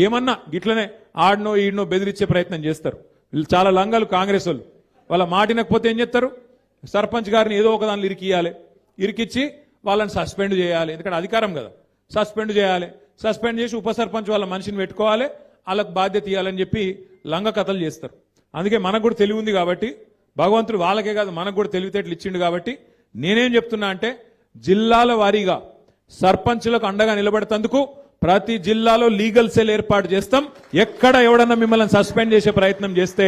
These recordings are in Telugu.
ఏమన్నా గిట్లనే ఆడనో ఈడనో బెదిరించే ప్రయత్నం చేస్తారు. వీళ్ళు చాలా లంగాలు కాంగ్రెస్ వాళ్ళు. వాళ్ళ మాటినకపోతే ఏం చేస్తారు? సర్పంచ్ గారిని ఏదో ఒక దానిలో ఇరికియాలి, ఇరికిచ్చి వాళ్ళని సస్పెండ్ చేయాలి. ఎందుకంటే అధికారం కదా, సస్పెండ్ చేయాలి. సస్పెండ్ చేసి ఉప సర్పంచ్ వాళ్ళ మనిషిని పెట్టుకోవాలి, వాళ్ళకు బాధ్యత ఇవ్వాలని చెప్పి లంగ కథలు చేస్తారు. అందుకే మనకు కూడా తెలివి ఉంది కాబట్టి, భగవంతుడు వాళ్ళకే కాదు మనకు కూడా తెలివితేటలు ఇచ్చిండు కాబట్టి నేనేం చెప్తున్నా అంటే, జిల్లాల వారీగా సర్పంచులకు అండగా నిలబడేందుకు ప్రతి జిల్లాలో లీగల్ సెల్ ఏర్పాటు చేస్తాం. ఎక్కడ ఎవడన్నా మిమ్మల్ని సస్పెండ్ చేసే ప్రయత్నం చేస్తే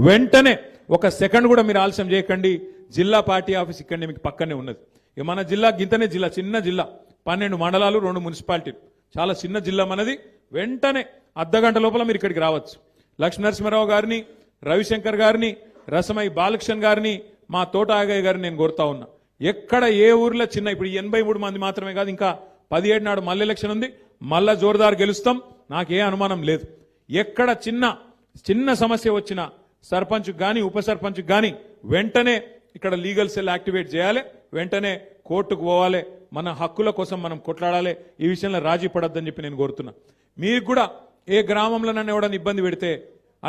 వెంటనే ఒక సెకండ్ కూడా మీరు ఆలస్యం చేయకండి. జిల్లా పార్టీ ఆఫీస్ ఇక్కడనే మీకు పక్కనే ఉన్నది. మన జిల్లా గింతనే జిల్లా, చిన్న జిల్లా, 12 మండలాలు, 2 మున్సిపాలిటీలు, చాలా చిన్న జిల్లా మనది. వెంటనే అర్ధగంట లోపల మీరు ఇక్కడికి రావచ్చు. లక్ష్మీనరసింహారావు గారిని, రవిశంకర్ గారిని, రసమై బాలకృష్ణ గారిని, మా తోట ఆగయ్య గారిని నేను కోరుతా ఉన్నా. ఎక్కడ ఏ ఊర్లో చిన్న, ఇప్పుడు 83 మంది మాత్రమే కాదు, ఇంకా 17 నాడు మళ్ళీ ఎలక్షన్ ఉంది, మళ్ళా జోరుదారు గెలుస్తాం, నాకే అనుమానం లేదు. ఎక్కడ చిన్న సమస్య వచ్చినా సర్పంచ్ గాని ఉప సర్పంచ్ గాని వెంటనే ఇక్కడ లీగల్ సెల్ యాక్టివేట్ చేయాలి, వెంటనే కోర్టుకు పోవాలి, మన హక్కుల కోసం మనం కొట్లాడాలి. ఈ విషయంలో రాజీ పడొద్దని చెప్పి నేను కోరుతున్నా. మీకు కూడా ఏ గ్రామంలో నన్ను ఎవడన్నా ఇబ్బంది పెడితే,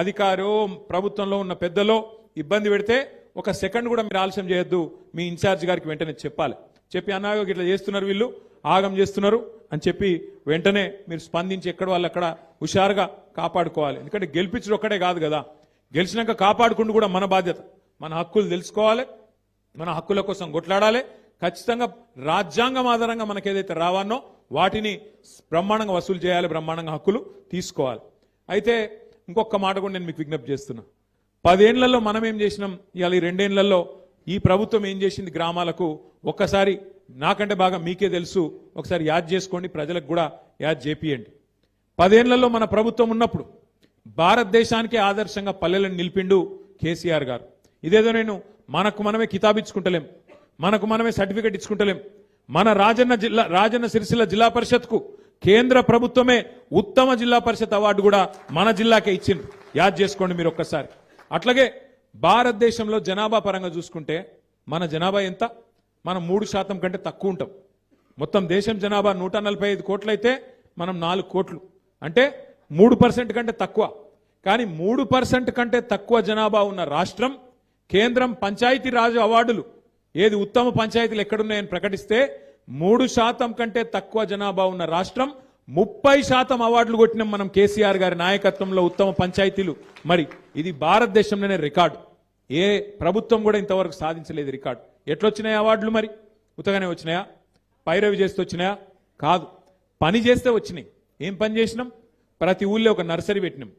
అధికారో ప్రభుత్వంలో ఉన్న పెద్దలో ఇబ్బంది పెడితే ఒక సెకండ్ కూడా మీరు ఆలస్యం చేయొద్దు. మీ ఇన్ఛార్జ్ గారికి వెంటనే చెప్పాలి. చెప్పి అన్నాయో ఇట్లా చేస్తున్నారు, వీళ్ళు ఆగం చేస్తున్నారు అని చెప్పి వెంటనే మీరు స్పందించి ఎక్కడ వాళ్ళు అక్కడ హుషారుగా కాపాడుకోవాలి. ఎందుకంటే గెలిపించడం ఒక్కడే కాదు కదా, గెలిచినాక కాపాడుకుంటూ కూడా మన బాధ్యత. మన హక్కులు తెలుసుకోవాలి, మన హక్కుల కోసం కొట్లాడాలి. ఖచ్చితంగా రాజ్యాంగం ఆధారంగా మనకు ఏదైతే రావానో వాటిని బ్రహ్మాండంగా వసూలు చేయాలి, బ్రహ్మాండంగా హక్కులు తీసుకోవాలి. అయితే ఇంకొక మాట కూడా నేను మీకు విజ్ఞప్తి చేస్తున్నా. 10 ఏళ్లలో మనం ఏం చేసినాం, ఇవాళ ఈ 2 ఏళ్లలో ఈ ప్రభుత్వం ఏం చేసింది గ్రామాలకు ఒక్కసారి నాకంటే బాగా మీకే తెలుసు. ఒకసారి యాద్ చేసుకోండి, ప్రజలకు కూడా యాద్ చేపియండి. 10 ఏళ్లలో మన ప్రభుత్వం ఉన్నప్పుడు భారతదేశానికి ఆదర్శంగా పల్లెలను నిలిపిండు కేసీఆర్ గారు. ఇదేదో నేను మనకు మనమే కితాబిచ్చుకుంటలేం, మనకు మనమే సర్టిఫికెట్ ఇచ్చుకుంటలేం. మన రాజన్న సిరిసిల్ల జిల్లా పరిషత్కు కేంద్ర ప్రభుత్వమే ఉత్తమ జిల్లా పరిషత్ అవార్డు కూడా మన జిల్లాకే ఇచ్చింది. యాద్ చేసుకోండి మీరు ఒక్కసారి. అట్లాగే భారతదేశంలో జనాభా పరంగా చూసుకుంటే మన జనాభా ఎంత? మనం 3% కంటే తక్కువ ఉంటాం. మొత్తం దేశం జనాభా 145 కోట్లు అయితే మనం 4 కోట్లు, అంటే 3% కంటే తక్కువ. కానీ 3% కంటే తక్కువ జనాభా ఉన్న రాష్ట్రం కేంద్రం పంచాయతీ రాజ్ అవార్డులు ఏది ఉత్తమ పంచాయతీలు ఎక్కడున్నాయని ప్రకటిస్తే 3% కంటే తక్కువ జనాభా ఉన్న రాష్ట్రం 30% అవార్డులు కొట్టినాం మనం కేసీఆర్ గారి నాయకత్వంలో ఉత్తమ పంచాయతీలు. మరి ఇది భారతదేశంలోనే రికార్డు. ఏ ప్రభుత్వం కూడా ఇంతవరకు సాధించలేదు రికార్డు. ఎట్లొచ్చినాయి అవార్డులు? మరి ఉత్తగానే వచ్చినాయా? పైరవి చేస్తే వచ్చినాయా? కాదు, పని చేస్తే వచ్చినాయి. ఏం పని చేసినాం? ప్రతి ఊళ్ళో ఒక నర్సరీ పెట్టినాం,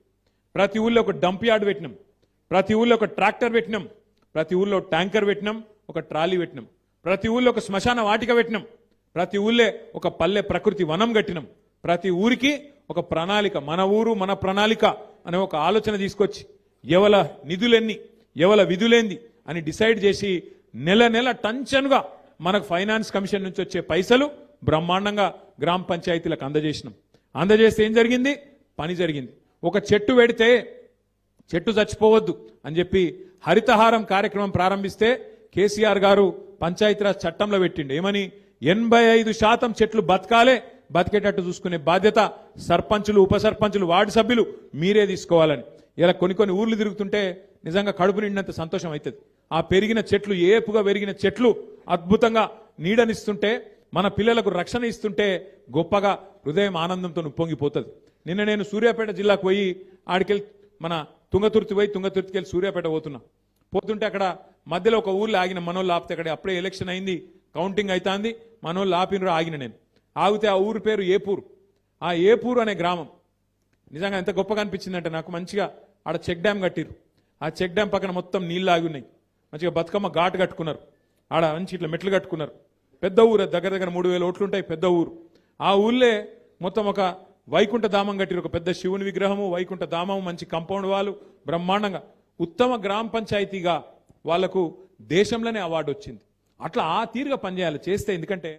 ప్రతి ఊళ్ళో ఒక డంప్ యార్డ్ పెట్టినాం, ప్రతి ఊళ్ళో ఒక ట్రాక్టర్ పెట్టినాం, ప్రతి ఊళ్ళో ట్యాంకర్ పెట్టినాం, ఒక ట్రాలీ పెట్టినాం, ప్రతి ఊళ్ళో ఒక శ్మశాన వాటిక పెట్టినాం, ప్రతి ఊళ్ళే ఒక పల్లె ప్రకృతి వనం కట్టినాం. ప్రతి ఊరికి ఒక ప్రణాళిక, మన ఊరు మన ప్రణాళిక అనే ఒక ఆలోచన తీసుకొచ్చి ఎవల నిధులెన్ని ఎవల విధులేంది అని డిసైడ్ చేసి నెల నెల టంచనుగా మనకు ఫైనాన్స్ కమిషన్ నుంచి వచ్చే పైసలు బ్రహ్మాండంగా గ్రామ పంచాయతీలకు అందజేసినాం. అందజేస్తే ఏం జరిగింది? పని జరిగింది. ఒక చెట్టు పెడితే చెట్టు చచ్చిపోవద్దు అని చెప్పి హరితహారం కార్యక్రమం ప్రారంభిస్తే కేసీఆర్ గారు పంచాయతీరాజ్ చట్టంలో పెట్టిండు. ఏమని? 85% చెట్లు బతకాలే, బతికేటట్టు చూసుకునే బాధ్యత సర్పంచులు, ఉప సర్పంచులు, వార్డు సభ్యులు మీరే తీసుకోవాలని. ఇలా కొన్ని ఊర్లు తిరుగుతుంటే నిజంగా కడుపు నిండినంత సంతోషం అవుతుంది. ఆ పెరిగిన చెట్లు, ఏపుగా పెరిగిన చెట్లు అద్భుతంగా నీడనిస్తుంటే, మన పిల్లలకు రక్షణ ఇస్తుంటే గొప్పగా హృదయం ఆనందంతో ఉప్పొంగిపోతుంది. నిన్న నేను సూర్యాపేట జిల్లాకు పోయి ఆడికెళ్ళి మన తుంగతుర్తికి వెళ్ళి సూర్యాపేట పోతుంటే అక్కడ మధ్యలో ఒక ఊర్లో ఆగిన, మనోళ్ళు ఆపితే, అక్కడ అప్పుడే ఎలక్షన్ అయింది, కౌంటింగ్ అవుతుంది, మనోళ్ళు ఆపినరు, ఆగిన నేను. ఆగితే ఆ ఊరు పేరు ఏపూరు. ఆ ఏపూరు అనే గ్రామం నిజంగా ఎంత గొప్పగా అనిపించిందంటే నాకు. మంచిగా ఆడ చెక్ డ్యామ్ కట్టిరు. ఆ చెక్ డ్యామ్ పక్కన మొత్తం నీళ్ళు ఆగి ఉన్నాయి. మంచిగా బతుకమ్మ ఘాటు కట్టుకున్నారు, ఆడ మంచి ఇట్లా మెట్లు కట్టుకున్నారు. పెద్ద ఊరు, దగ్గర 3000 ఓట్లుంటాయి, పెద్ద ఊరు. ఆ ఊళ్ళే మొత్తం ఒక వైకుంఠ ధామం కట్టిరు, ఒక పెద్ద శివుని విగ్రహము, వైకుంఠ ధామము, మంచి కాంపౌండ్ వాళ్ళు, బ్రహ్మాండంగా ఉత్తమ గ్రామ పంచాయతీగా వాళ్లకు దేశంలోనే అవార్డు వచ్చింది. అట్లా ఆ తీరుగా పనిచేయాలి చేస్తే. ఎందుకంటే